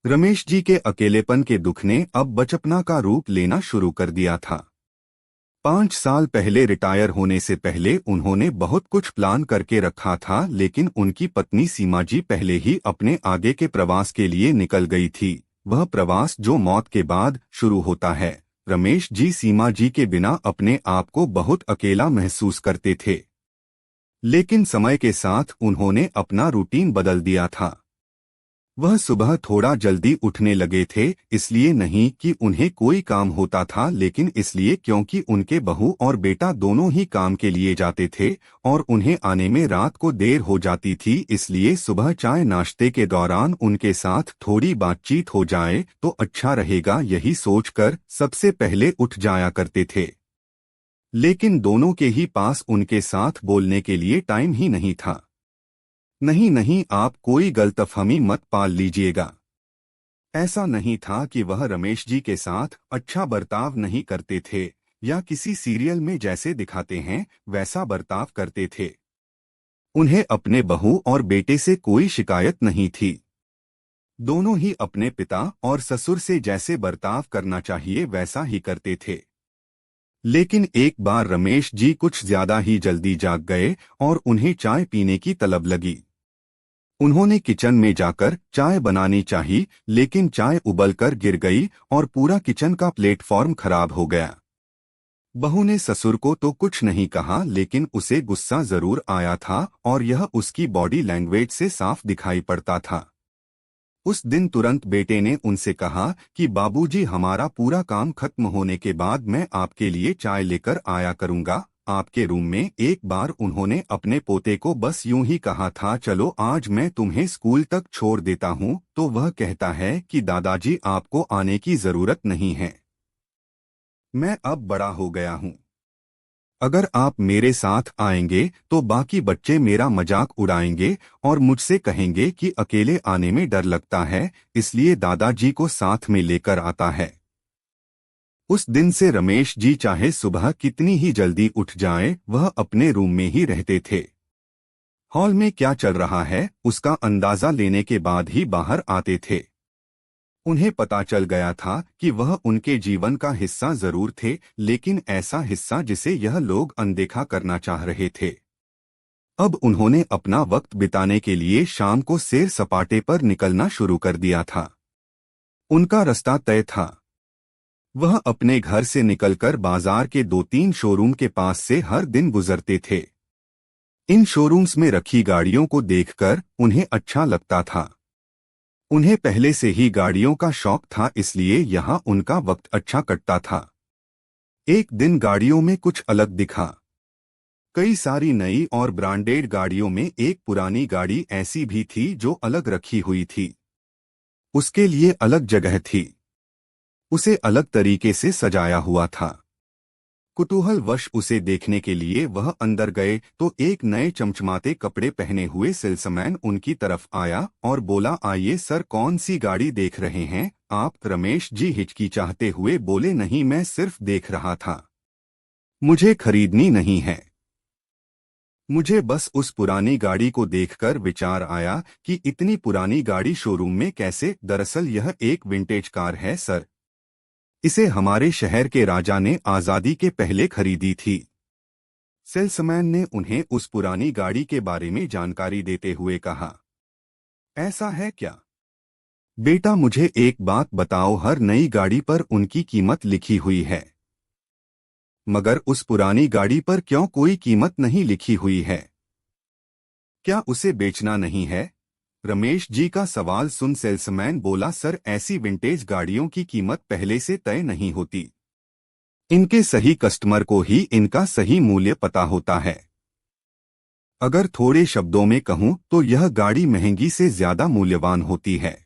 रमेश जी के अकेलेपन के दुख ने अब बचपना का रूप लेना शुरू कर दिया था। 5 साल पहले रिटायर होने से पहले उन्होंने बहुत कुछ प्लान करके रखा था, लेकिन उनकी पत्नी सीमा जी पहले ही अपने आगे के प्रवास के लिए निकल गई थी। वह प्रवास जो मौत के बाद शुरू होता है। रमेश जी सीमा जी के बिना अपने आप को बहुत अकेला महसूस करते थे, लेकिन समय के साथ उन्होंने अपना रूटीन बदल दिया था। वह सुबह थोड़ा जल्दी उठने लगे थे, इसलिए नहीं कि उन्हें कोई काम होता था, लेकिन इसलिए क्योंकि उनके बहू और बेटा दोनों ही काम के लिए जाते थे और उन्हें आने में रात को देर हो जाती थी। इसलिए सुबह चाय नाश्ते के दौरान उनके साथ थोड़ी बातचीत हो जाए तो अच्छा रहेगा, यही सोचकर सबसे पहले उठ जाया करते थे। लेकिन दोनों के ही पास उनके साथ बोलने के लिए टाइम ही नहीं था। नहीं नहीं, आप कोई गलतफहमी मत पाल लीजिएगा। ऐसा नहीं था कि वह रमेश जी के साथ अच्छा बर्ताव नहीं करते थे या किसी सीरियल में जैसे दिखाते हैं वैसा बर्ताव करते थे। उन्हें अपने बहू और बेटे से कोई शिकायत नहीं थी। दोनों ही अपने पिता और ससुर से जैसे बर्ताव करना चाहिए वैसा ही करते थे। लेकिन एक बार रमेश जी कुछ ज्यादा ही जल्दी जाग गए और उन्हें चाय पीने की तलब लगी। उन्होंने किचन में जाकर चाय बनानी चाहिए, लेकिन चाय उबलकर गिर गई और पूरा किचन का प्लेटफॉर्म खराब हो गया। बहू ने ससुर को तो कुछ नहीं कहा, लेकिन उसे गुस्सा जरूर आया था और यह उसकी बॉडी लैंग्वेज से साफ दिखाई पड़ता था। उस दिन तुरंत बेटे ने उनसे कहा कि बाबूजी, हमारा पूरा काम खत्म होने के बाद मैं आपके लिए चाय लेकर आया करूंगा आपके रूम में। एक बार उन्होंने अपने पोते को बस यूं ही कहा था, चलो आज मैं तुम्हें स्कूल तक छोड़ देता हूं, तो वह कहता है कि दादाजी आपको आने की जरूरत नहीं है, मैं अब बड़ा हो गया हूं। अगर आप मेरे साथ आएंगे तो बाकी बच्चे मेरा मजाक उड़ाएंगे और मुझसे कहेंगे कि अकेले आने में डर लगता है, इसलिए दादाजी को साथ में लेकर आता है। उस दिन से रमेश जी चाहे सुबह कितनी ही जल्दी उठ जाएं, वह अपने रूम में ही रहते थे। हॉल में क्या चल रहा है उसका अंदाजा लेने के बाद ही बाहर आते थे। उन्हें पता चल गया था कि वह उनके जीवन का हिस्सा जरूर थे, लेकिन ऐसा हिस्सा जिसे यह लोग अनदेखा करना चाह रहे थे। अब उन्होंने अपना वक्त बिताने के लिए शाम को सैर सपाटे पर निकलना शुरू कर दिया था। उनका रास्ता तय था। वह अपने घर से निकलकर बाजार के 2-3 शोरूम के पास से हर दिन गुजरते थे। इन शोरूम्स में रखी गाड़ियों को देखकर उन्हें अच्छा लगता था। उन्हें पहले से ही गाड़ियों का शौक था, इसलिए यहां उनका वक्त अच्छा कटता था। एक दिन गाड़ियों में कुछ अलग दिखा। कई सारी नई और ब्रांडेड गाड़ियों में एक पुरानी गाड़ी ऐसी भी थी जो अलग रखी हुई थी। उसके लिए अलग जगह थी, उसे अलग तरीके से सजाया हुआ था। कुतूहलवश उसे देखने के लिए वह अंदर गए तो एक नए चमचमाते कपड़े पहने हुए सेल्समैन उनकी तरफ आया और बोला, आइए सर, कौन सी गाड़ी देख रहे हैं आप? रमेश जी हिचकिचाते हुए बोले, नहीं, मैं सिर्फ देख रहा था, मुझे खरीदनी नहीं है। मुझे बस उस पुरानी गाड़ी को देखकर विचार आया कि इतनी पुरानी गाड़ी शोरूम में कैसे? दरअसल यह एक विंटेज कार है सर, इसे हमारे शहर के राजा ने आजादी के पहले खरीदी थी। सेल्समैन ने उन्हें उस पुरानी गाड़ी के बारे में जानकारी देते हुए कहा, ऐसा है क्या बेटा? मुझे एक बात बताओ, हर नई गाड़ी पर उनकी कीमत लिखी हुई है, मगर उस पुरानी गाड़ी पर क्यों कोई कीमत नहीं लिखी हुई है? क्या उसे बेचना नहीं है? रमेश जी का सवाल सुन सेल्समैन बोला, सर, ऐसी विंटेज गाड़ियों की कीमत पहले से तय नहीं होती। इनके सही कस्टमर को ही इनका सही मूल्य पता होता है। अगर थोड़े शब्दों में कहूं तो यह गाड़ी महंगी से ज्यादा मूल्यवान होती है।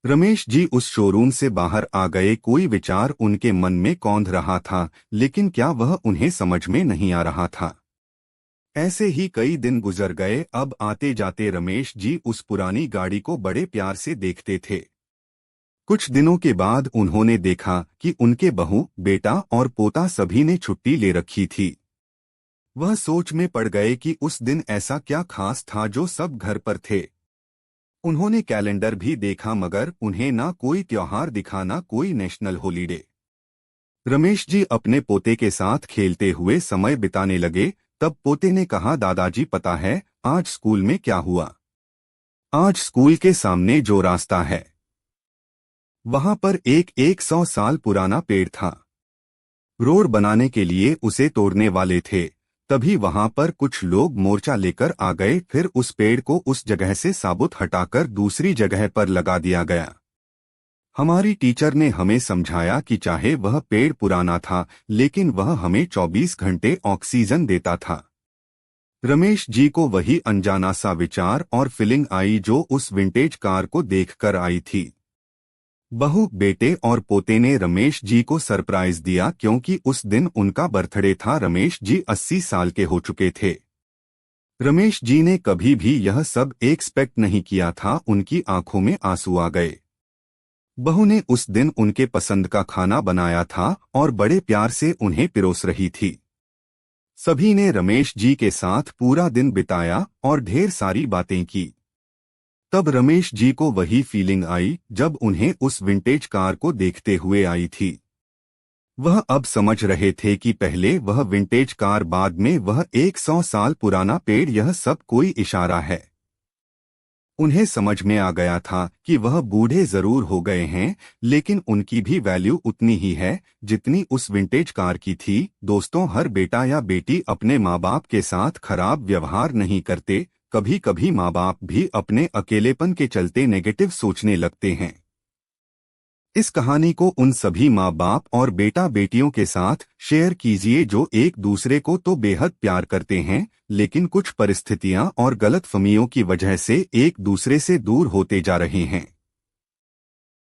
रमेश जी उस शोरूम से बाहर आ गए। कोई विचार उनके मन में कौंध रहा था, लेकिन क्या वह उन्हें समझ में नहीं आ रहा था। ऐसे ही कई दिन गुजर गए। अब आते जाते रमेश जी उस पुरानी गाड़ी को बड़े प्यार से देखते थे। कुछ दिनों के बाद उन्होंने देखा कि उनके बहू, बेटा और पोता सभी ने छुट्टी ले रखी थी। वह सोच में पड़ गए कि उस दिन ऐसा क्या खास था जो सब घर पर थे। उन्होंने कैलेंडर भी देखा मगर उन्हें ना कोई त्योहार दिखा ना कोई नेशनल हॉलीडे। रमेश जी अपने पोते के साथ खेलते हुए समय बिताने लगे। तब पोते ने कहा, दादाजी पता है आज स्कूल में क्या हुआ? आज स्कूल के सामने जो रास्ता है वहां पर एक 100 साल पुराना पेड़ था। रोड बनाने के लिए उसे तोड़ने वाले थे। तभी वहां पर कुछ लोग मोर्चा लेकर आ गए। फिर उस पेड़ को उस जगह से साबुत हटाकर दूसरी जगह पर लगा दिया गया। हमारी टीचर ने हमें समझाया कि चाहे वह पेड़ पुराना था लेकिन वह हमें 24 घंटे ऑक्सीजन देता था। रमेश जी को वही अनजाना सा विचार और फीलिंग आई जो उस विंटेज कार को देखकर आई थी। बहू, बेटे और पोते ने रमेश जी को सरप्राइज दिया क्योंकि उस दिन उनका बर्थडे था। रमेश जी 80 साल के हो चुके थे। रमेश जी ने कभी भी यह सब एक्सपेक्ट नहीं किया था। उनकी आंखों में आंसू आ गए। बहू ने उस दिन उनके पसंद का खाना बनाया था और बड़े प्यार से उन्हें पिरोस रही थी। सभी ने रमेश जी के साथ पूरा दिन बिताया और ढेर सारी बातें की। तब रमेश जी को वही फीलिंग आई जब उन्हें उस विंटेज कार को देखते हुए आई थी। वह अब समझ रहे थे कि पहले वह विंटेज कार, बाद में वह 100 साल पुराना पेड़, यह सब कोई इशारा है। उन्हें समझ में आ गया था कि वह बूढ़े जरूर हो गए हैं लेकिन उनकी भी वैल्यू उतनी ही है जितनी उस विंटेज कार की थी। दोस्तों, हर बेटा या बेटी अपने माँ बाप के साथ खराब व्यवहार नहीं करते। कभी कभी माँ बाप भी अपने अकेलेपन के चलते नेगेटिव सोचने लगते हैं। इस कहानी को उन सभी माँ बाप और बेटा बेटियों के साथ शेयर कीजिए जो एक दूसरे को तो बेहद प्यार करते हैं लेकिन कुछ परिस्थितियां और गलतफहमियों की वजह से एक दूसरे से दूर होते जा रहे हैं।